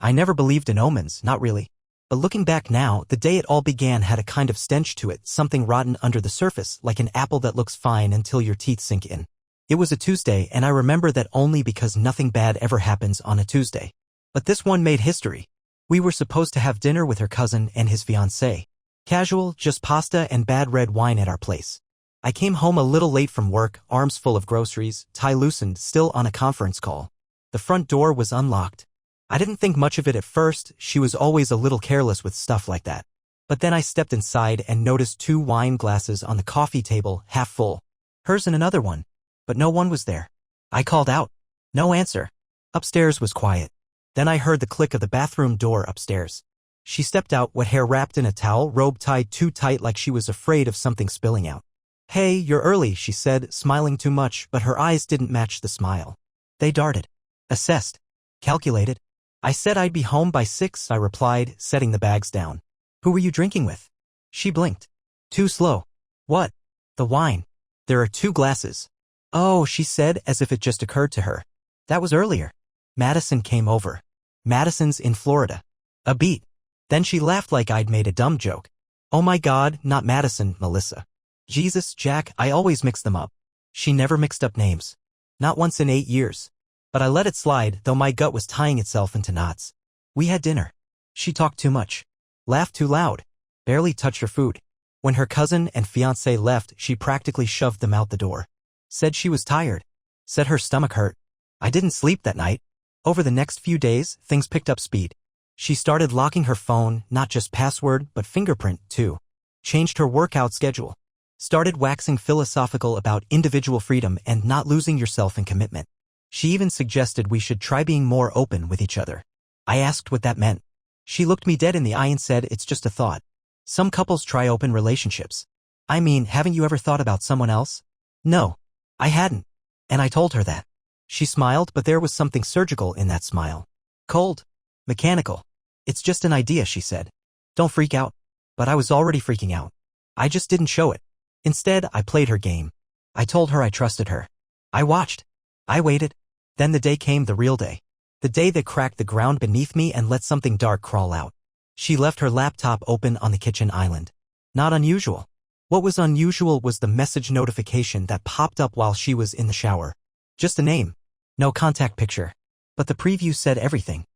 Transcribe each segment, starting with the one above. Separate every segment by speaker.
Speaker 1: I never believed in omens, not really. But looking back now, the day it all began had a kind of stench to it, something rotten under the surface, like an apple that looks fine until your teeth sink in. It was a Tuesday, and I remember that only because nothing bad ever happens on a Tuesday. But this one made history. We were supposed to have dinner with her cousin and his fiancée. Casual, just pasta and bad red wine at our place. I came home a little late from work, arms full of groceries, tie loosened, still on a conference call. The front door was unlocked. I didn't think much of it at first, she was always a little careless with stuff like that. But then I stepped inside and noticed 2 wine glasses on the coffee table, half full. Hers and another one. But no one was there. I called out. No answer. Upstairs was quiet. Then I heard the click of the bathroom door upstairs. She stepped out, wet hair wrapped in a towel, robe tied too tight like she was afraid of something spilling out. Hey, you're early, she said, smiling too much, but her eyes didn't match the smile. They darted. Assessed. Calculated. I said I'd be home by 6, I replied, setting the bags down. Who were you drinking with? She blinked. Too slow. What? The wine. There are 2 glasses. Oh, she said, as if it just occurred to her. That was earlier. Madison came over. Madison's in Florida. A beat. Then she laughed like I'd made a dumb joke. Oh my God, not Madison, Melissa. Jesus, Jack, I always mix them up. She never mixed up names. Not once in 8 years. But I let it slide, though my gut was tying itself into knots. We had dinner. She talked too much. Laughed too loud. Barely touched her food. When her cousin and fiancé left, she practically shoved them out the door. Said she was tired. Said her stomach hurt. I didn't sleep that night. Over the next few days, things picked up speed. She started locking her phone, not just password, but fingerprint, too. Changed her workout schedule. Started waxing philosophical about individual freedom and not losing yourself in commitment. She even suggested we should try being more open with each other. I asked what that meant. She looked me dead in the eye and said, it's just a thought. Some couples try open relationships. I mean, haven't you ever thought about someone else? No. I hadn't. And I told her that. She smiled, but there was something surgical in that smile. Cold. Mechanical. It's just an idea, she said. Don't freak out. But I was already freaking out. I just didn't show it. Instead, I played her game. I told her I trusted her. I watched. I waited. Then the day came, the real day. The day that cracked the ground beneath me and let something dark crawl out. She left her laptop open on the kitchen island. Not unusual. What was unusual was the message notification that popped up while she was in the shower. Just a name. No contact picture. But the preview said everything.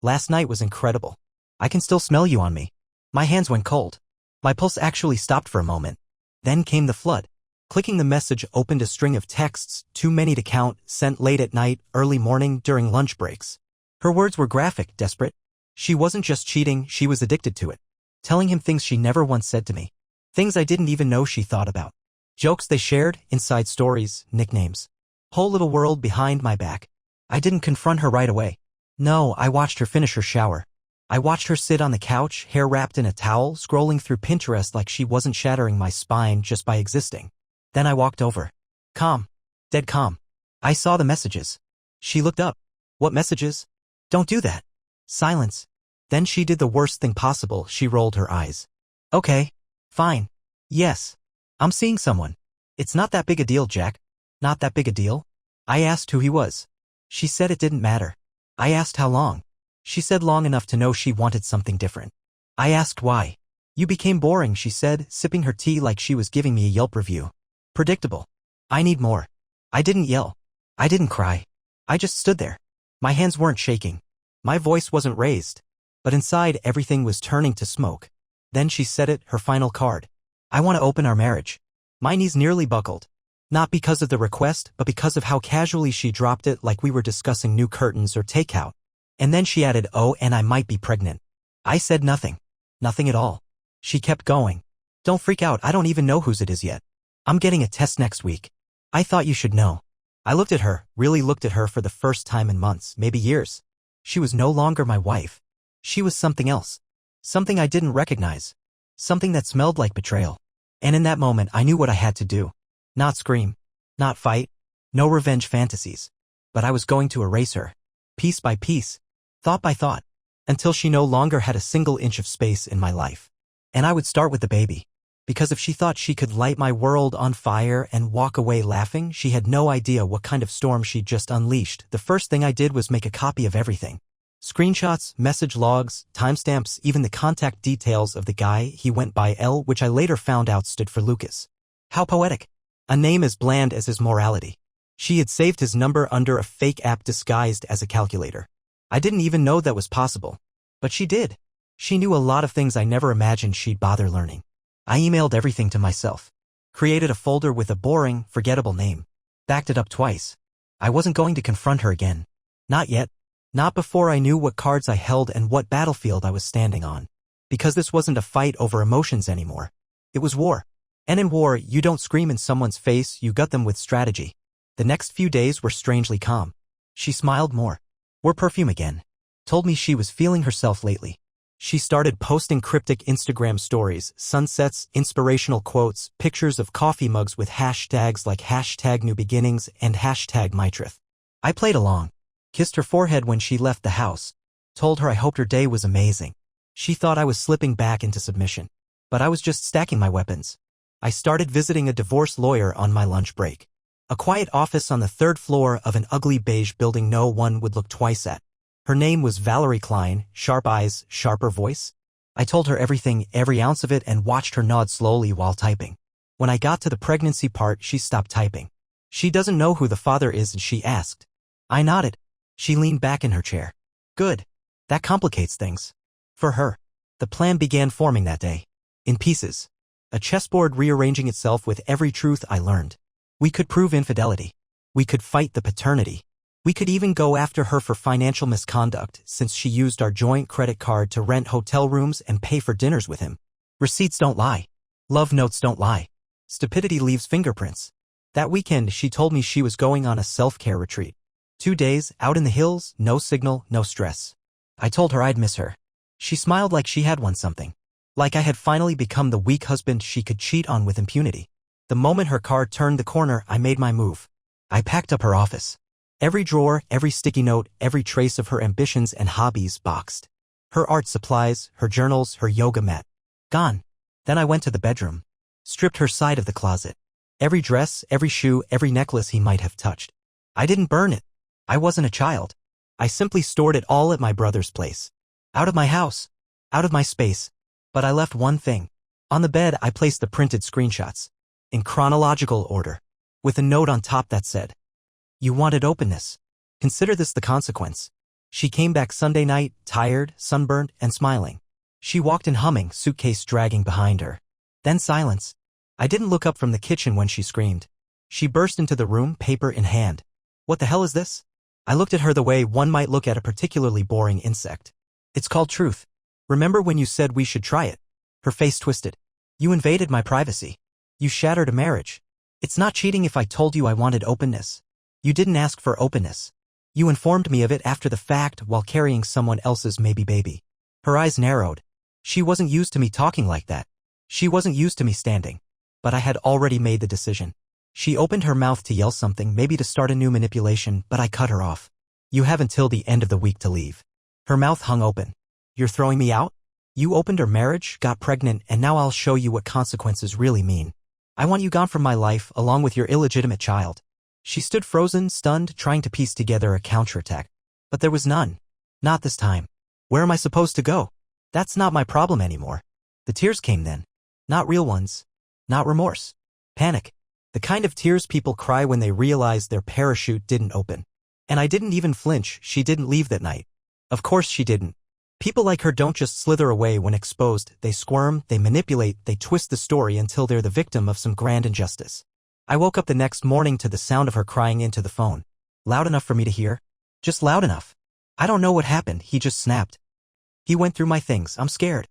Speaker 1: Last night was incredible. I can still smell you on me. My hands went cold. My pulse actually stopped for a moment. Then came the flood. Clicking the message opened a string of texts, too many to count, sent late at night, early morning, during lunch breaks. Her words were graphic, desperate. She wasn't just cheating, she was addicted to it. Telling him things she never once said to me. Things I didn't even know she thought about. Jokes they shared, inside stories, nicknames. Whole little world behind my back. I didn't confront her right away. No, I watched her finish her shower. I watched her sit on the couch, hair wrapped in a towel, scrolling through Pinterest like she wasn't shattering my spine just by existing. Then I walked over. Calm. Dead calm. I saw the messages. She looked up. What messages? Don't do that. Silence. Then she did the worst thing possible, she rolled her eyes. Okay. Fine. Yes. I'm seeing someone. It's not that big a deal, Jack. Not that big a deal? I asked who he was. She said it didn't matter. I asked how long. She said long enough to know she wanted something different. I asked why. You became boring, she said, sipping her tea like she was giving me a Yelp review. Predictable. I need more. I didn't yell. I didn't cry. I just stood there. My hands weren't shaking. My voice wasn't raised. But inside everything was turning to smoke. Then she said it, her final card. I want to open our marriage. My knees nearly buckled. Not because of the request, but because of how casually she dropped it like we were discussing new curtains or takeout. And then she added, oh, and I might be pregnant. I said nothing. Nothing at all. She kept going. Don't freak out, I don't even know whose it is yet. I'm getting a test next week. I thought you should know. I looked at her, really looked at her for the first time in months, maybe years. She was no longer my wife. She was something else. Something I didn't recognize. Something that smelled like betrayal. And in that moment I knew what I had to do. Not scream. Not fight. No revenge fantasies. But I was going to erase her. Piece by piece. Thought by thought. Until she no longer had a single inch of space in my life. And I would start with the baby. Because if she thought she could light my world on fire and walk away laughing, she had no idea what kind of storm she'd just unleashed. The first thing I did was make a copy of everything. Screenshots, message logs, timestamps, even the contact details of the guy he went by L, which I later found out stood for Lucas. How poetic. A name as bland as his morality. She had saved his number under a fake app disguised as a calculator. I didn't even know that was possible. But she did. She knew a lot of things I never imagined she'd bother learning. I emailed everything to myself. Created a folder with a boring, forgettable name. Backed it up twice. I wasn't going to confront her again. Not yet. Not before I knew what cards I held and what battlefield I was standing on. Because this wasn't a fight over emotions anymore. It was war. And in war, you don't scream in someone's face, you gut them with strategy. The next few days were strangely calm. She smiled more. Wore perfume again. Told me she was feeling herself lately. She started posting cryptic Instagram stories, sunsets, inspirational quotes, pictures of coffee mugs with hashtags like #newbeginnings and #mytruth. I played along. Kissed her forehead when she left the house. Told her I hoped her day was amazing. She thought I was slipping back into submission. But I was just stacking my weapons. I started visiting a divorce lawyer on my lunch break. A quiet office on the 3rd floor of an ugly beige building no one would look twice at. Her name was Valerie Klein, sharp eyes, sharper voice. I told her everything, every ounce of it, and watched her nod slowly while typing. When I got to the pregnancy part, she stopped typing. She doesn't know who the father is, she asked. I nodded. She leaned back in her chair. Good. That complicates things. For her. The plan began forming that day. In pieces. A chessboard rearranging itself with every truth I learned. We could prove infidelity. We could fight the paternity. We could even go after her for financial misconduct, since she used our joint credit card to rent hotel rooms and pay for dinners with him. Receipts don't lie. Love notes don't lie. Stupidity leaves fingerprints. That weekend, she told me she was going on a self-care retreat. 2 days, out in the hills, no signal, no stress. I told her I'd miss her. She smiled like she had won something. Like I had finally become the weak husband she could cheat on with impunity. The moment her car turned the corner, I made my move. I packed up her office. Every drawer, every sticky note, every trace of her ambitions and hobbies boxed. Her art supplies, her journals, her yoga mat. Gone. Then I went to the bedroom. Stripped her side of the closet. Every dress, every shoe, every necklace he might have touched. I didn't burn it. I wasn't a child. I simply stored it all at my brother's place. Out of my house. Out of my space. But I left one thing. On the bed, I placed the printed screenshots. In chronological order. With a note on top that said, "You wanted openness. Consider this the consequence." She came back Sunday night, tired, sunburnt, and smiling. She walked in humming, suitcase dragging behind her. Then silence. I didn't look up from the kitchen when she screamed. She burst into the room, paper in hand. What the hell is this? I looked at her the way one might look at a particularly boring insect. It's called truth. Remember when you said we should try it? Her face twisted. You invaded my privacy. You shattered a marriage. It's not cheating if I told you I wanted openness. You didn't ask for openness. You informed me of it after the fact while carrying someone else's maybe baby. Her eyes narrowed. She wasn't used to me talking like that. She wasn't used to me standing. But I had already made the decision. She opened her mouth to yell something, maybe to start a new manipulation, but I cut her off. You have until the end of the week to leave. Her mouth hung open. You're throwing me out? You opened our marriage, got pregnant, and now I'll show you what consequences really mean. I want you gone from my life, along with your illegitimate child. She stood frozen, stunned, trying to piece together a counterattack. But there was none. Not this time. Where am I supposed to go? That's not my problem anymore. The tears came then. Not real ones. Not remorse. Panic. The kind of tears people cry when they realize their parachute didn't open. And I didn't even flinch. She didn't leave that night. Of course she didn't. People like her don't just slither away when exposed. They squirm, they manipulate, they twist the story until they're the victim of some grand injustice. I woke up the next morning to the sound of her crying into the phone. Loud enough for me to hear? Just loud enough. I don't know what happened, he just snapped. He went through my things, I'm scared.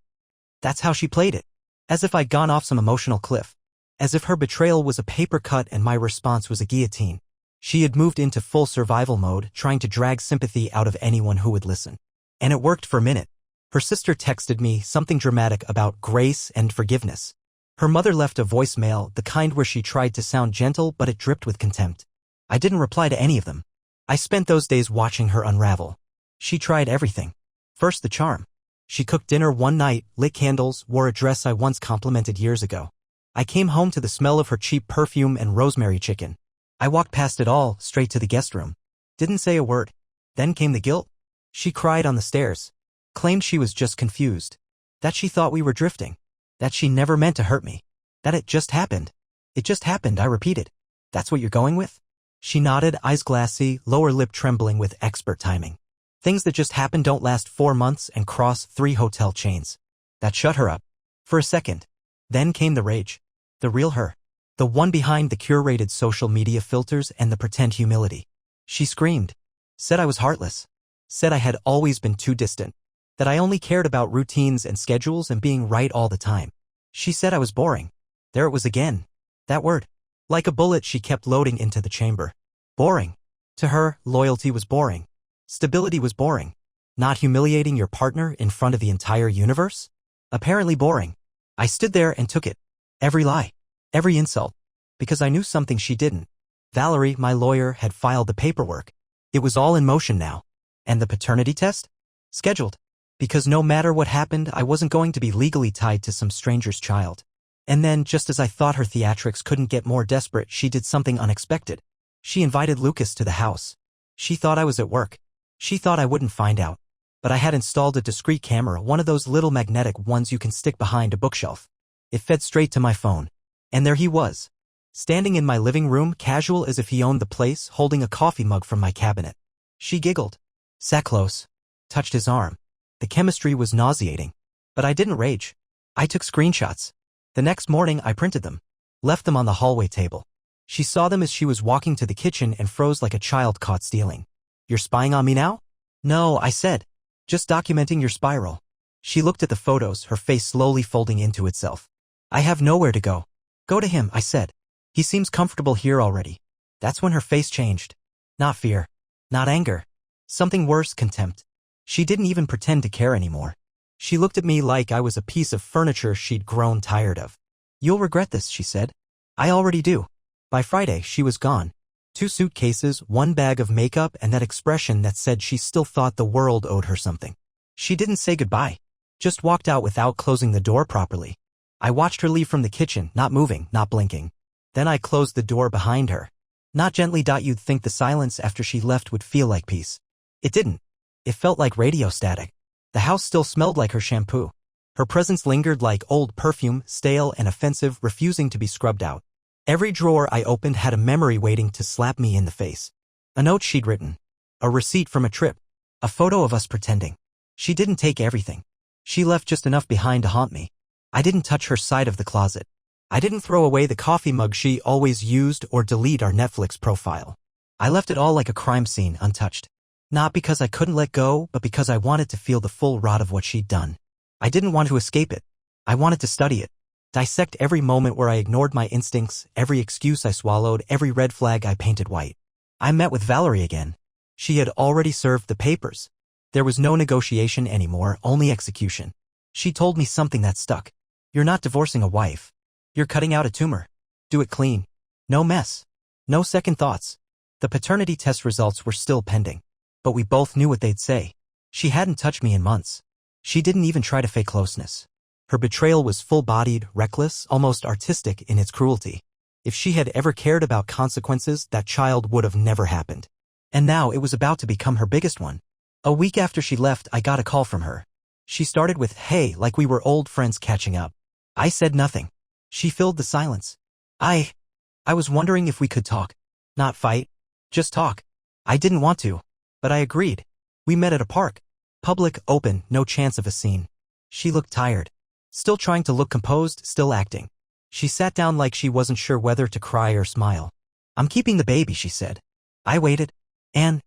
Speaker 1: That's how she played it. As if I'd gone off some emotional cliff. As if her betrayal was a paper cut and my response was a guillotine. She had moved into full survival mode, trying to drag sympathy out of anyone who would listen. And it worked for a minute. Her sister texted me something dramatic about grace and forgiveness. Her mother left a voicemail, the kind where she tried to sound gentle but it dripped with contempt. I didn't reply to any of them. I spent those days watching her unravel. She tried everything. First the charm. She cooked dinner one night, lit candles, wore a dress I once complimented years ago. I came home to the smell of her cheap perfume and rosemary chicken. I walked past it all, straight to the guest room. Didn't say a word. Then came the guilt. She cried on the stairs. Claimed she was just confused. That she thought we were drifting. That she never meant to hurt me. That it just happened. It just happened, I repeated. That's what you're going with? She nodded, eyes glassy, lower lip trembling with expert timing. Things that just happen don't last 4 months and cross 3 hotel chains. That shut her up. For a second. Then came the rage. The real her. The one behind the curated social media filters and the pretend humility. She screamed. Said I was heartless. Said I had always been too distant. That I only cared about routines and schedules and being right all the time. She said I was boring. There it was again. That word. Like a bullet she kept loading into the chamber. Boring. To her, loyalty was boring. Stability was boring. Not humiliating your partner in front of the entire universe? Apparently boring. I stood there and took it. Every lie. Every insult. Because I knew something she didn't. Valerie, my lawyer, had filed the paperwork. It was all in motion now. And the paternity test? Scheduled. Because no matter what happened, I wasn't going to be legally tied to some stranger's child. And then, just as I thought her theatrics couldn't get more desperate, she did something unexpected. She invited Lucas to the house. She thought I was at work. She thought I wouldn't find out. But I had installed a discreet camera, one of those little magnetic ones you can stick behind a bookshelf. It fed straight to my phone. And there he was. Standing in my living room, casual as if he owned the place, holding a coffee mug from my cabinet. She giggled. Sat close. Touched his arm. The chemistry was nauseating. But I didn't rage. I took screenshots. The next morning I printed them. Left them on the hallway table. She saw them as she was walking to the kitchen and froze like a child caught stealing. You're spying on me now? No, I said. Just documenting your spiral. She looked at the photos, her face slowly folding into itself. I have nowhere to go. Go to him, I said. He seems comfortable here already. That's when her face changed. Not fear. Not anger. Something worse, contempt. She didn't even pretend to care anymore. She looked at me like I was a piece of furniture she'd grown tired of. You'll regret this, she said. I already do. By Friday, she was gone. 2 suitcases, 1 bag of makeup, and that expression that said she still thought the world owed her something. She didn't say goodbye. Just walked out without closing the door properly. I watched her leave from the kitchen, not moving, not blinking. Then I closed the door behind her. Not gently. You'd think the silence after she left would feel like peace. It didn't. It felt like radio static. The house still smelled like her shampoo. Her presence lingered like old perfume, stale and offensive, refusing to be scrubbed out. Every drawer I opened had a memory waiting to slap me in the face. A note she'd written. A receipt from a trip. A photo of us pretending. She didn't take everything. She left just enough behind to haunt me. I didn't touch her side of the closet. I didn't throw away the coffee mug she always used or delete our Netflix profile. I left it all like a crime scene, untouched. Not because I couldn't let go, but because I wanted to feel the full rot of what she'd done. I didn't want to escape it. I wanted to study it. Dissect every moment where I ignored my instincts, every excuse I swallowed, every red flag I painted white. I met with Valerie again. She had already served the papers. There was no negotiation anymore, only execution. She told me something that stuck. You're not divorcing a wife. You're cutting out a tumor. Do it clean. No mess. No second thoughts. The paternity test results were still pending. But we both knew what they'd say. She hadn't touched me in months. She didn't even try to fake closeness. Her betrayal was full-bodied, reckless, almost artistic in its cruelty. If she had ever cared about consequences, that child would have never happened. And now it was about to become her biggest one. A week after she left, I got a call from her. She started with, hey, like we were old friends catching up. I said nothing. She filled the silence. I was wondering if we could talk. Not fight. Just talk. I didn't want to. But I agreed. We met at a park. Public, open, no chance of a scene. She looked tired. Still trying to look composed, still acting. She sat down like she wasn't sure whether to cry or smile. I'm keeping the baby, she said. I waited. And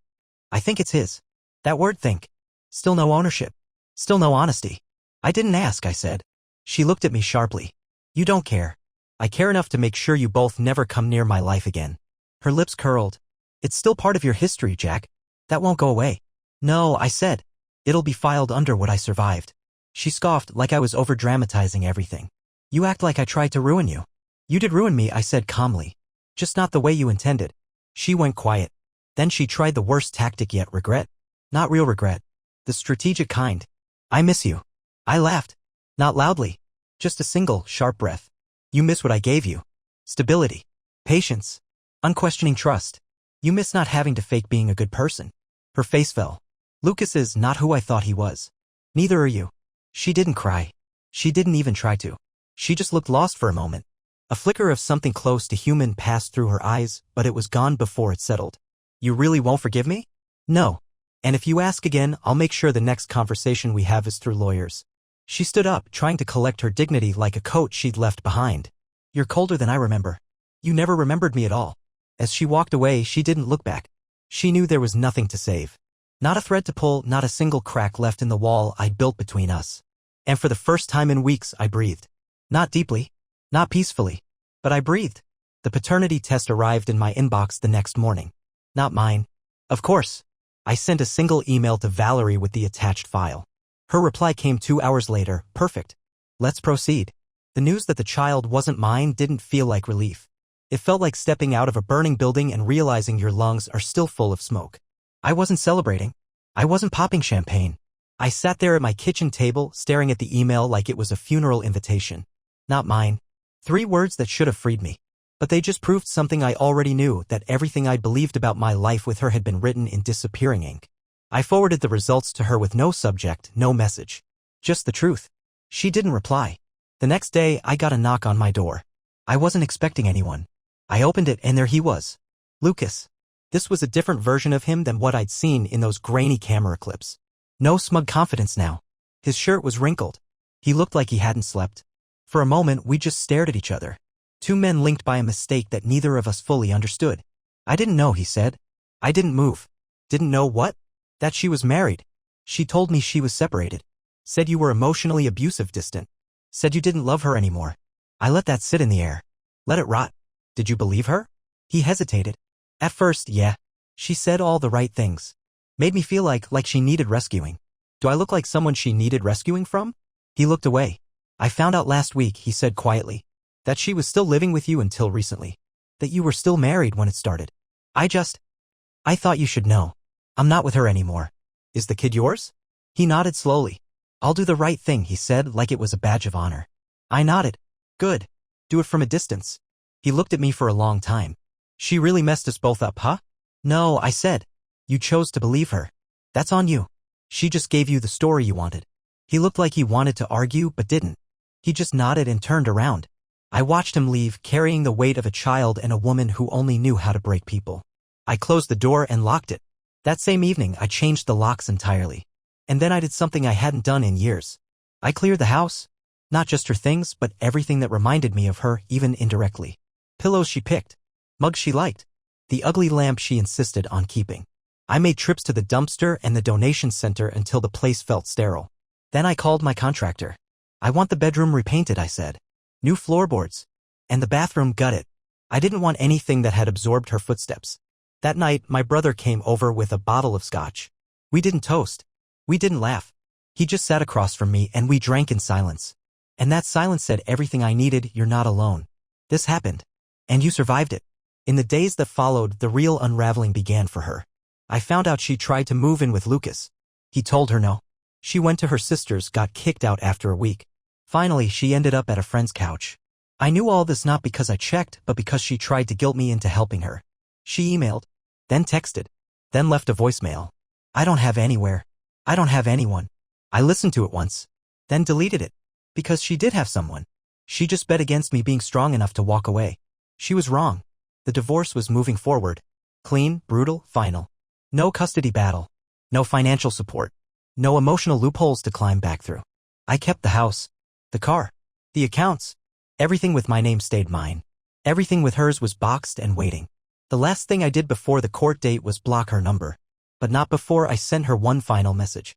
Speaker 1: I think it's his. That word think. Still no ownership. Still no honesty. I didn't ask, I said. She looked at me sharply. You don't care. I care enough to make sure you both never come near my life again. Her lips curled. It's still part of your history, Jack. That won't go away. No, I said. It'll be filed under what I survived. She scoffed like I was over-dramatizing everything. You act like I tried to ruin you. You did ruin me, I said calmly. Just not the way you intended. She went quiet. Then she tried the worst tactic yet, regret. Not real regret. The strategic kind. I miss you. I laughed. Not loudly. Just a single, sharp breath. You miss what I gave you. Stability. Patience. Unquestioning trust. You miss not having to fake being a good person. Her face fell. Lucas is not who I thought he was. Neither are you. She didn't cry. She didn't even try to. She just looked lost for a moment. A flicker of something close to human passed through her eyes, but it was gone before it settled. You really won't forgive me? No. And if you ask again, I'll make sure the next conversation we have is through lawyers. She stood up, trying to collect her dignity like a coat she'd left behind. You're colder than I remember. You never remembered me at all. As she walked away, she didn't look back. She knew there was nothing to save. Not a thread to pull, not a single crack left in the wall I'd built between us. And for the first time in weeks, I breathed. Not deeply. Not peacefully. But I breathed. The paternity test arrived in my inbox the next morning. Not mine. Of course. I sent a single email to Valerie with the attached file. Her reply came 2 hours later. Perfect. Let's proceed. The news that the child wasn't mine didn't feel like relief. It felt like stepping out of a burning building and realizing your lungs are still full of smoke. I wasn't celebrating. I wasn't popping champagne. I sat there at my kitchen table, staring at the email like it was a funeral invitation. Not mine. 3 words that should have freed me. But they just proved something I already knew, that everything I'd believed about my life with her had been written in disappearing ink. I forwarded the results to her with no subject, no message. Just the truth. She didn't reply. The next day, I got a knock on my door. I wasn't expecting anyone. I opened it and there he was. Lucas. This was a different version of him than what I'd seen in those grainy camera clips. No smug confidence now. His shirt was wrinkled. He looked like he hadn't slept. For a moment, we just stared at each other. 2 men linked by a mistake that neither of us fully understood. I didn't know, he said. I didn't move. Didn't know what? That she was married. She told me she was separated. Said you were emotionally abusive, distant. Said you didn't love her anymore. I let that sit in the air. Let it rot. Did you believe her? He hesitated. At first, yeah. She said all the right things. Made me feel like she needed rescuing. Do I look like someone she needed rescuing from? He looked away. I found out last week, he said quietly. That she was still living with you until recently. That you were still married when it started. I thought you should know. I'm not with her anymore. Is the kid yours? He nodded slowly. I'll do the right thing, he said, like it was a badge of honor. I nodded. Good. Do it from a distance. He looked at me for a long time. She really messed us both up, huh? No, I said. You chose to believe her. That's on you. She just gave you the story you wanted. He looked like he wanted to argue but didn't. He just nodded and turned around. I watched him leave, carrying the weight of a child and a woman who only knew how to break people. I closed the door and locked it. That same evening, I changed the locks entirely. And then I did something I hadn't done in years. I cleared the house. Not just her things, but everything that reminded me of her, even indirectly. Pillows she picked. Mugs she liked. The ugly lamp she insisted on keeping. I made trips to the dumpster and the donation center until the place felt sterile. Then I called my contractor. I want the bedroom repainted, I said. New floorboards. And the bathroom gutted. I didn't want anything that had absorbed her footsteps. That night, my brother came over with a bottle of scotch. We didn't toast. We didn't laugh. He just sat across from me and we drank in silence. And that silence said everything I needed. You're not alone. This happened. And you survived it. In the days that followed, the real unraveling began for her. I found out she tried to move in with Lucas. He told her no. She went to her sister's, got kicked out after a week. Finally, she ended up at a friend's couch. I knew all this not because I checked, but because she tried to guilt me into helping her. She emailed, then texted, then left a voicemail. I don't have anywhere. I don't have anyone. I listened to it once, then deleted it. Because she did have someone. She just bet against me being strong enough to walk away. She was wrong. The divorce was moving forward. Clean, brutal, final. No custody battle. No financial support. No emotional loopholes to climb back through. I kept the house. The car. The accounts. Everything with my name stayed mine. Everything with hers was boxed and waiting. The last thing I did before the court date was block her number. But not before I sent her one final message.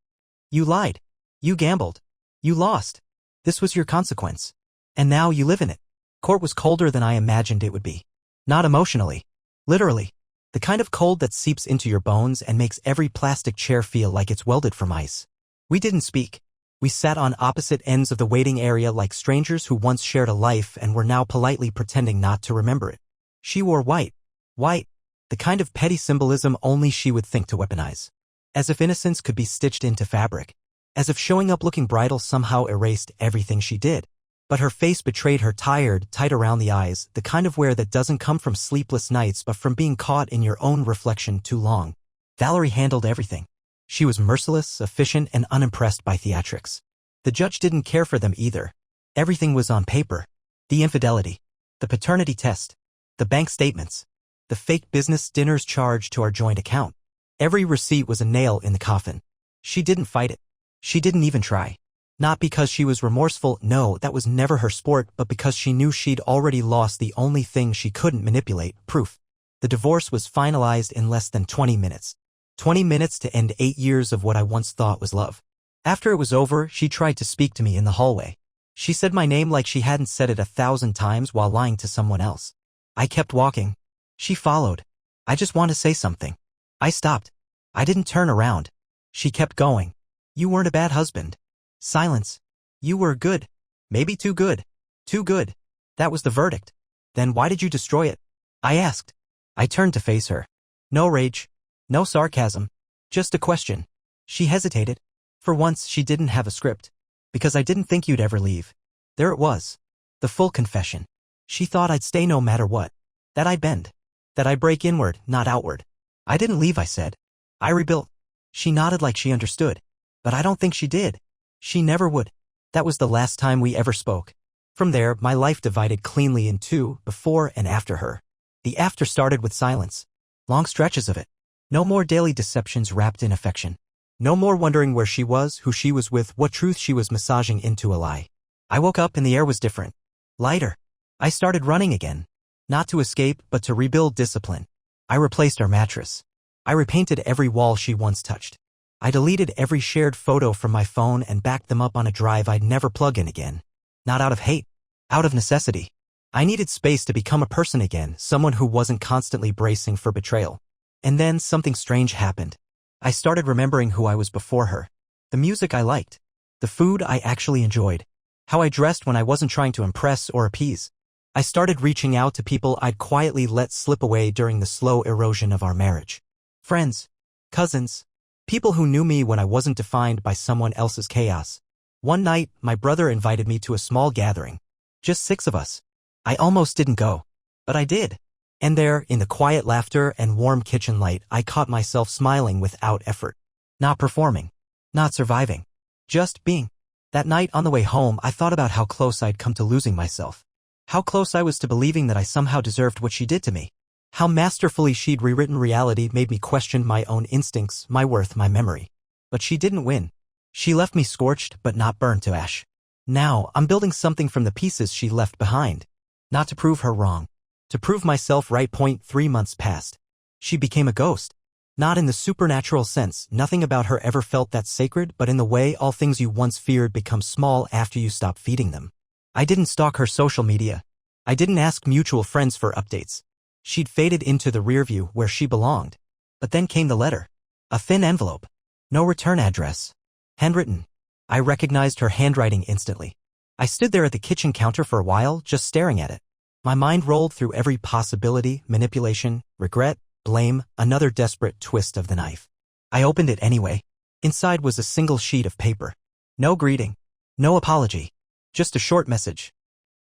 Speaker 1: You lied. You gambled. You lost. This was your consequence. And now you live in it. Court was colder than I imagined it would be. Not emotionally. Literally. The kind of cold that seeps into your bones and makes every plastic chair feel like it's welded from ice. We didn't speak. We sat on opposite ends of the waiting area like strangers who once shared a life and were now politely pretending not to remember it. She wore white. White. The kind of petty symbolism only she would think to weaponize. As if innocence could be stitched into fabric. As if showing up looking bridal somehow erased everything she did. But her face betrayed her, tired, tight around the eyes, the kind of wear that doesn't come from sleepless nights but from being caught in your own reflection too long. Valerie handled everything. She was merciless, efficient, and unimpressed by theatrics. The judge didn't care for them either. Everything was on paper. The infidelity, the paternity test, the bank statements, the fake business dinners charged to our joint account. Every receipt was a nail in the coffin. She didn't fight it. She didn't even try. Not because she was remorseful, no, that was never her sport, but because she knew she'd already lost the only thing she couldn't manipulate, proof. The divorce was finalized in less than 20 minutes. 20 minutes to end 8 years of what I once thought was love. After it was over, she tried to speak to me in the hallway. She said my name like she hadn't said it 1,000 times while lying to someone else. I kept walking. She followed. I just want to say something. I stopped. I didn't turn around. She kept going. You weren't a bad husband. Silence. You were good. Maybe too good. Too good. That was the verdict. Then why did you destroy it? I asked. I turned to face her. No rage. No sarcasm. Just a question. She hesitated. For once, she didn't have a script. Because I didn't think you'd ever leave. There it was. The full confession. She thought I'd stay no matter what. That I'd bend. That I'd break inward, not outward. I didn't leave, I said. I rebuilt. She nodded like she understood. But I don't think she did. She never would. That was the last time we ever spoke. From there, my life divided cleanly in two, before and after her. The after started with silence. Long stretches of it. No more daily deceptions wrapped in affection. No more wondering where she was, who she was with, what truth she was massaging into a lie. I woke up and the air was different. Lighter. I started running again. Not to escape, but to rebuild discipline. I replaced our mattress. I repainted every wall she once touched. I deleted every shared photo from my phone and backed them up on a drive I'd never plug in again. Not out of hate. Out of necessity. I needed space to become a person again, someone who wasn't constantly bracing for betrayal. And then something strange happened. I started remembering who I was before her. The music I liked. The food I actually enjoyed. How I dressed when I wasn't trying to impress or appease. I started reaching out to people I'd quietly let slip away during the slow erosion of our marriage. Friends. Cousins. People who knew me when I wasn't defined by someone else's chaos. One night, my brother invited me to a small gathering. Just 6 of us. I almost didn't go. But I did. And there, in the quiet laughter and warm kitchen light, I caught myself smiling without effort. Not performing. Not surviving. Just being. That night on the way home, I thought about how close I'd come to losing myself. How close I was to believing that I somehow deserved what she did to me. How masterfully she'd rewritten reality made me question my own instincts, my worth, my memory. But she didn't win. She left me scorched but not burned to ash. Now, I'm building something from the pieces she left behind. Not to prove her wrong. To prove myself right. 3 months passed. She became a ghost. Not in the supernatural sense, nothing about her ever felt that sacred, but in the way all things you once feared become small after you stop feeding them. I didn't stalk her social media. I didn't ask mutual friends for updates. She'd faded into the rearview where she belonged. But then came the letter. A thin envelope. No return address. Handwritten. I recognized her handwriting instantly. I stood there at the kitchen counter for a while, just staring at it. My mind rolled through every possibility, manipulation, regret, blame, another desperate twist of the knife. I opened it anyway. Inside was a single sheet of paper. No greeting. No apology. Just a short message.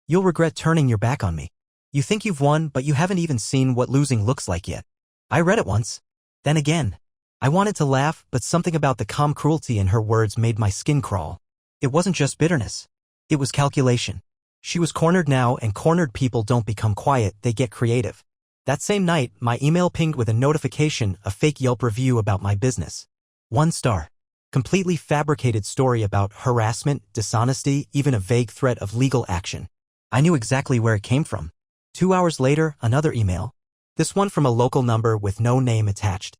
Speaker 1: You'll regret turning your back on me. You think you've won, but you haven't even seen what losing looks like yet. I read it once. Then again. I wanted to laugh, but something about the calm cruelty in her words made my skin crawl. It wasn't just bitterness. It was calculation. She was cornered now, and cornered people don't become quiet, they get creative. That same night, my email pinged with a notification, a fake Yelp review about my business. 1 star. Completely fabricated story about harassment, dishonesty, even a vague threat of legal action. I knew exactly where it came from. 2 hours later, another email. This one from a local number with no name attached.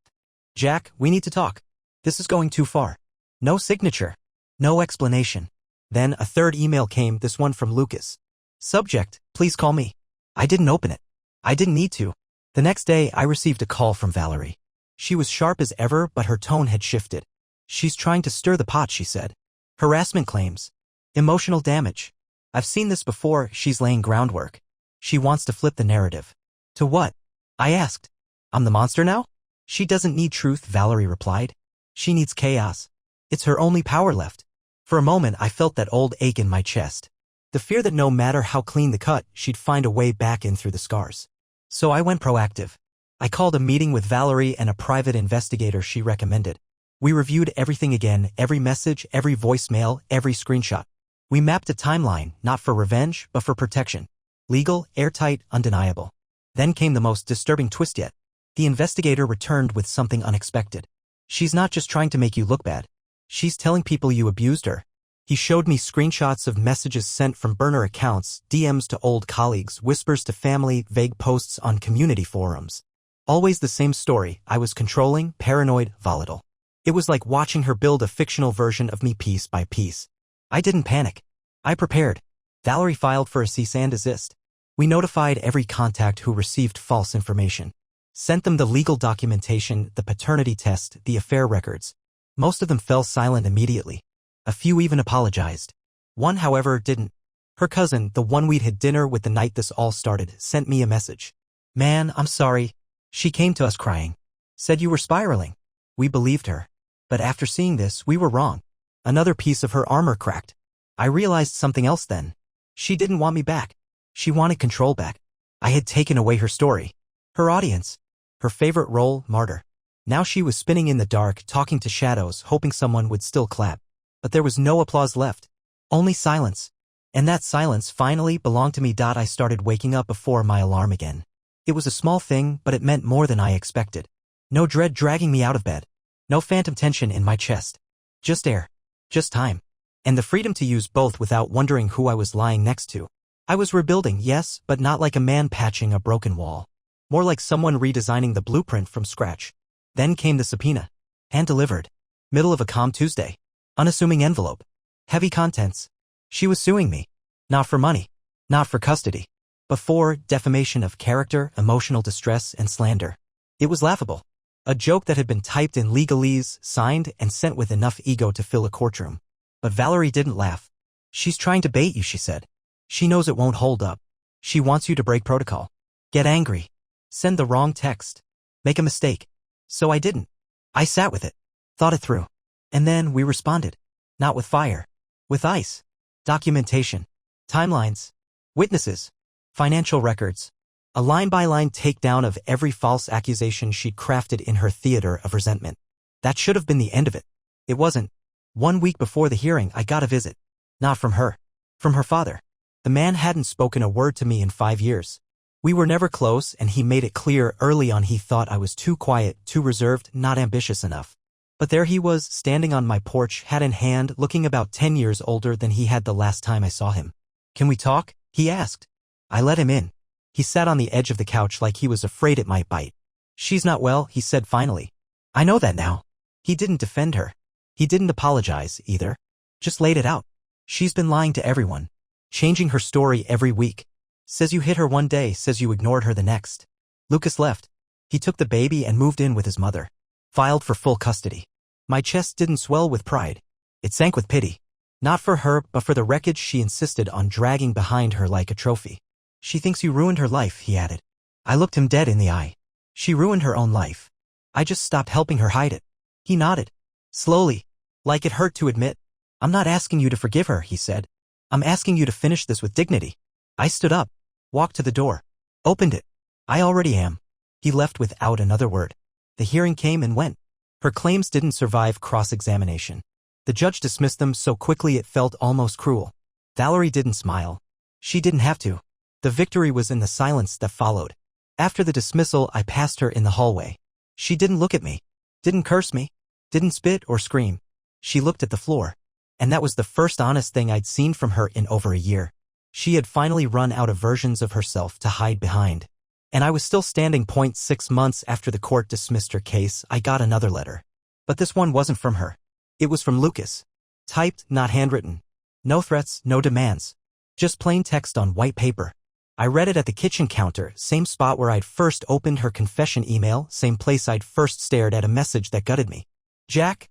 Speaker 1: Jack, we need to talk. This is going too far. No signature. No explanation. Then a third email came, this one from Lucas. Subject, please call me. I didn't open it. I didn't need to. The next day, I received a call from Valerie. She was sharp as ever, but her tone had shifted. She's trying to stir the pot, she said. Harassment claims. Emotional damage. I've seen this before, she's laying groundwork. She wants to flip the narrative. To what? I asked. I'm the monster now? She doesn't need truth, Valerie replied. She needs chaos. It's her only power left. For a moment, I felt that old ache in my chest. The fear that no matter how clean the cut, she'd find a way back in through the scars. So I went proactive. I called a meeting with Valerie and a private investigator she recommended. We reviewed everything again, every message, every voicemail, every screenshot. We mapped a timeline, not for revenge, but for protection. Legal, airtight, undeniable. Then came the most disturbing twist yet. The investigator returned with something unexpected. She's not just trying to make you look bad. She's telling people you abused her. He showed me screenshots of messages sent from burner accounts, DMs to old colleagues, whispers to family, vague posts on community forums. Always the same story. I was controlling, paranoid, volatile. It was like watching her build a fictional version of me piece by piece. I didn't panic. I prepared. Valerie filed for a cease and desist. We notified every contact who received false information. Sent them the legal documentation, the paternity test, the affair records. Most of them fell silent immediately. A few even apologized. One, however, didn't. Her cousin, the one we'd had dinner with the night this all started, sent me a message. "Man, I'm sorry." She came to us crying. Said you were spiraling. We believed her. But after seeing this, we were wrong. Another piece of her armor cracked. I realized something else then. She didn't want me back. She wanted control back. I had taken away her story. Her audience. Her favorite role, martyr. Now she was spinning in the dark, talking to shadows, hoping someone would still clap. But there was no applause left. Only silence. And that silence finally belonged to me. I started waking up before my alarm again. It was a small thing, but it meant more than I expected. No dread dragging me out of bed. No phantom tension in my chest. Just air. Just time. And the freedom to use both without wondering who I was lying next to. I was rebuilding, yes, but not like a man patching a broken wall. More like someone redesigning the blueprint from scratch. Then came the subpoena. Hand-delivered. Middle of a calm Tuesday. Unassuming envelope. Heavy contents. She was suing me. Not for money. Not for custody. But for defamation of character, emotional distress, and slander. It was laughable. A joke that had been typed in legalese, signed, and sent with enough ego to fill a courtroom. But Valerie didn't laugh. "She's trying to bait you," she said. "She knows it won't hold up. She wants you to break protocol. Get angry. Send the wrong text. Make a mistake." So I didn't. I sat with it. Thought it through. And then we responded. Not with fire. With ice. Documentation. Timelines. Witnesses. Financial records. A line-by-line takedown of every false accusation she'd crafted in her theater of resentment. That should have been the end of it. It wasn't. 1 week before the hearing, I got a visit. Not from her. From her father. The man hadn't spoken a word to me in 5 years. We were never close, and he made it clear early on he thought I was too quiet, too reserved, not ambitious enough. But there he was, standing on my porch, hat in hand, looking about 10 years older than he had the last time I saw him. "Can we talk?" he asked. I let him in. He sat on the edge of the couch like he was afraid it might bite. "She's not well," he said finally. "I know that now." He didn't defend her. He didn't apologize, either. Just laid it out. "She's been lying to everyone. Changing her story every week. Says you hit her one day, says you ignored her the next." Lucas left. He took the baby and moved in with his mother. Filed for full custody. My chest didn't swell with pride. It sank with pity. Not for her, but for the wreckage she insisted on dragging behind her like a trophy. "She thinks you ruined her life," he added. I looked him dead in the eye. "She ruined her own life. I just stopped helping her hide it." He nodded. Slowly. Like it hurt to admit. "I'm not asking you to forgive her," he said. "I'm asking you to finish this with dignity." I stood up. Walked to the door. Opened it. "I already am." He left without another word. The hearing came and went. Her claims didn't survive cross-examination. The judge dismissed them so quickly it felt almost cruel. Valerie didn't smile. She didn't have to. The victory was in the silence that followed. After the dismissal, I passed her in the hallway. She didn't look at me. Didn't curse me. Didn't spit or scream. She looked at the floor. And that was the first honest thing I'd seen from her in over a year. She had finally run out of versions of herself to hide behind. And I was still standing. 6 months after the court dismissed her case, I got another letter. But this one wasn't from her. It was from Lucas. Typed, not handwritten. No threats, no demands. Just plain text on white paper. I read it at the kitchen counter, same spot where I'd first opened her confession email, same place I'd first stared at a message that gutted me. "Jack,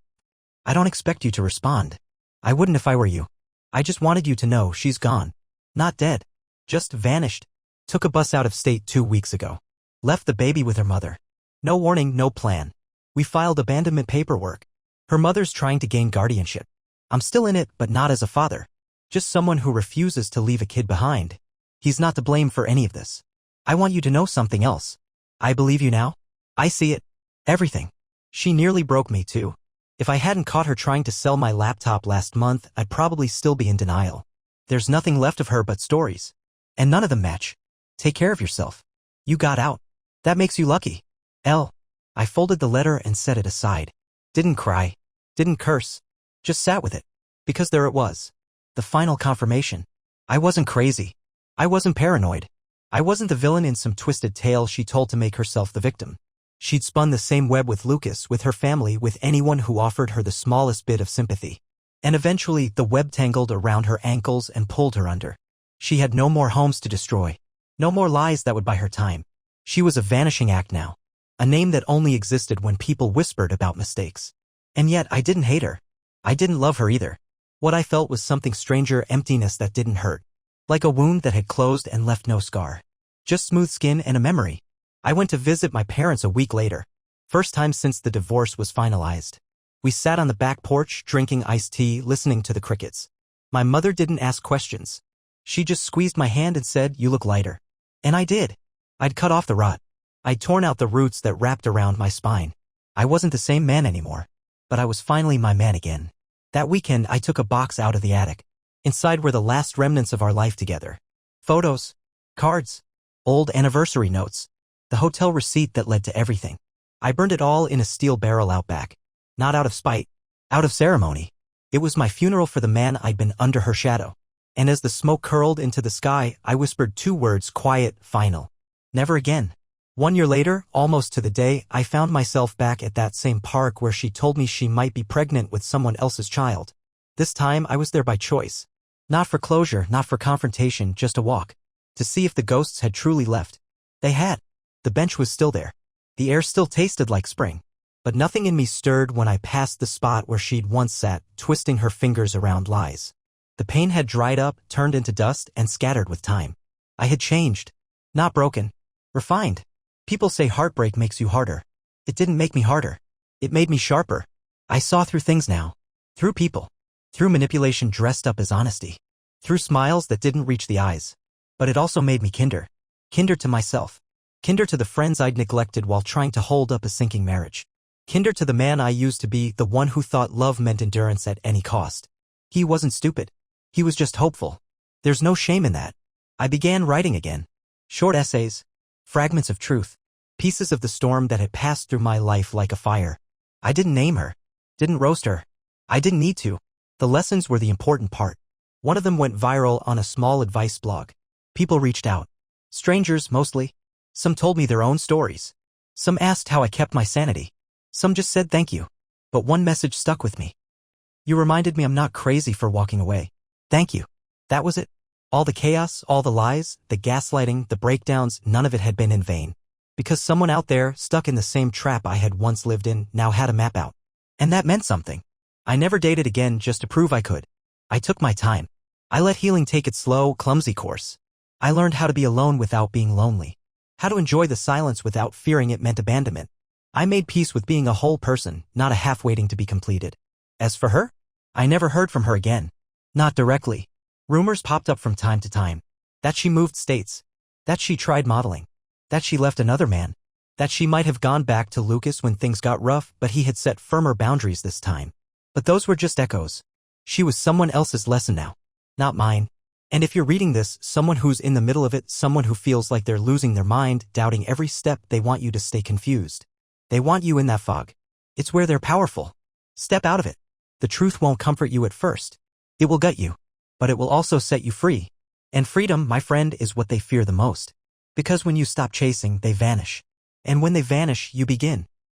Speaker 1: I don't expect you to respond. I wouldn't if I were you. I just wanted you to know she's gone. Not dead. Just vanished. Took a bus out of state 2 weeks ago. Left the baby with her mother. No warning, no plan. We filed abandonment paperwork. Her mother's trying to gain guardianship. I'm still in it, but not as a father. Just someone who refuses to leave a kid behind. He's not to blame for any of this. I want you to know something else. I believe you now. I see it. Everything." She nearly broke me too. If I hadn't caught her trying to sell my laptop last month, I'd probably still be in denial. There's nothing left of her but stories. And none of them match. Take care of yourself. You got out. That makes you lucky. L. I folded the letter and set it aside. Didn't cry. Didn't curse. Just sat with it. Because there it was. The final confirmation. I wasn't crazy. I wasn't paranoid. I wasn't the villain in some twisted tale she told to make herself the victim. She'd spun the same web with Lucas, with her family, with anyone who offered her the smallest bit of sympathy. And eventually, the web tangled around her ankles and pulled her under. She had no more homes to destroy. No more lies that would buy her time. She was a vanishing act now. A name that only existed when people whispered about mistakes. And yet, I didn't hate her. I didn't love her either. What I felt was something stranger, emptiness that didn't hurt. Like a wound that had closed and left no scar. Just smooth skin and a memory. I went to visit my parents a week later. First time since the divorce was finalized. We sat on the back porch, drinking iced tea, listening to the crickets. My mother didn't ask questions. She just squeezed my hand and said, "You look lighter." And I did. I'd cut off the rot. I'd torn out the roots that wrapped around my spine. I wasn't the same man anymore. But I was finally my man again. That weekend, I took a box out of the attic. Inside were the last remnants of our life together. Photos. Cards. Old anniversary notes. The hotel receipt that led to everything. I burned it all in a steel barrel out back. Not out of spite. Out of ceremony. It was my funeral for the man I'd been under her shadow. And as the smoke curled into the sky, I whispered two words, quiet, final. Never again. 1 year later, almost to the day, I found myself back at that same park where she told me she might be pregnant with someone else's child. This time, I was there by choice. Not for closure, not for confrontation, just a walk. To see if the ghosts had truly left. They had. The bench was still there. The air still tasted like spring. But nothing in me stirred when I passed the spot where she'd once sat, twisting her fingers around lies. The pain had dried up, turned into dust, and scattered with time. I had changed. Not broken. Refined. People say heartbreak makes you harder. It didn't make me harder. It made me sharper. I saw through things now. Through people. Through manipulation dressed up as honesty. Through smiles that didn't reach the eyes. But it also made me kinder. Kinder to myself. Kinder to the friends I'd neglected while trying to hold up a sinking marriage. Kinder to the man I used to be, the one who thought love meant endurance at any cost. He wasn't stupid. He was just hopeful. There's no shame in that. I began writing again. Short essays. Fragments of truth. Pieces of the storm that had passed through my life like a fire. I didn't name her. Didn't roast her. I didn't need to. The lessons were the important part. One of them went viral on a small advice blog. People reached out. Strangers, mostly. Some told me their own stories. Some asked how I kept my sanity. Some just said thank you. But one message stuck with me. You reminded me I'm not crazy for walking away. Thank you. That was it. All the chaos, all the lies, the gaslighting, the breakdowns, none of it had been in vain. Because someone out there, stuck in the same trap I had once lived in, now had a map out. And that meant something. I never dated again just to prove I could. I took my time. I let healing take its slow, clumsy course. I learned how to be alone without being lonely. How to enjoy the silence without fearing it meant abandonment. I made peace with being a whole person, not a half waiting to be completed. As for her, I never heard from her again. Not directly. Rumors popped up from time to time. That she moved states. That she tried modeling. That she left another man. That she might have gone back to Lucas when things got rough, but he had set firmer boundaries this time. But those were just echoes. She was someone else's lesson now. Not mine. And if you're reading this, someone who's in the middle of it, someone who feels like they're losing their mind, doubting every step, they want you to stay confused. They want you in that fog. It's where they're powerful. Step out of it. The truth won't comfort you at first. It will gut you. But it will also set you free. And freedom, my friend, is what they fear the most. Because when you stop chasing, they vanish. And when they vanish, you begin.